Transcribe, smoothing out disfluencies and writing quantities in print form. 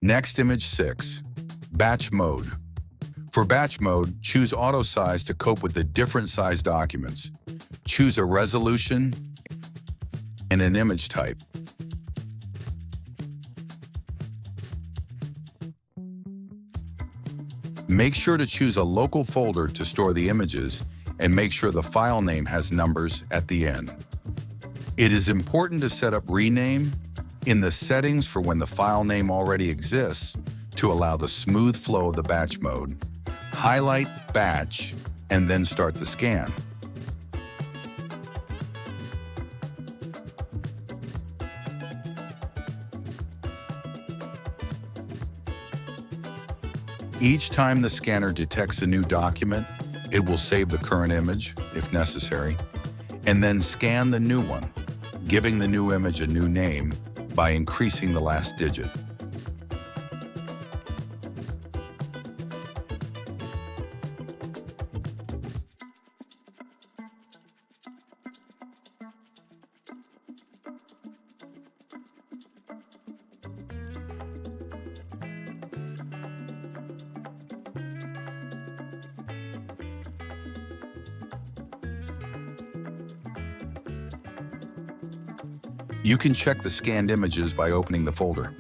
Nextimage 6. Batch mode. For batch mode, choose auto size to cope with the different size documents. Choose a resolution and an image type. Make sure to choose a local folder to store the images and make sure the file name has numbers at the end. It is important to set up rename in the settings for when the file name already exists to allow the smooth flow of the batch mode. Highlight Batch and then start the scan. Each time the scanner detects a new document, it will save the current image, if necessary, and then scan the new one, giving the new image a new name by increasing the last digit. You can check the scanned images by opening the folder.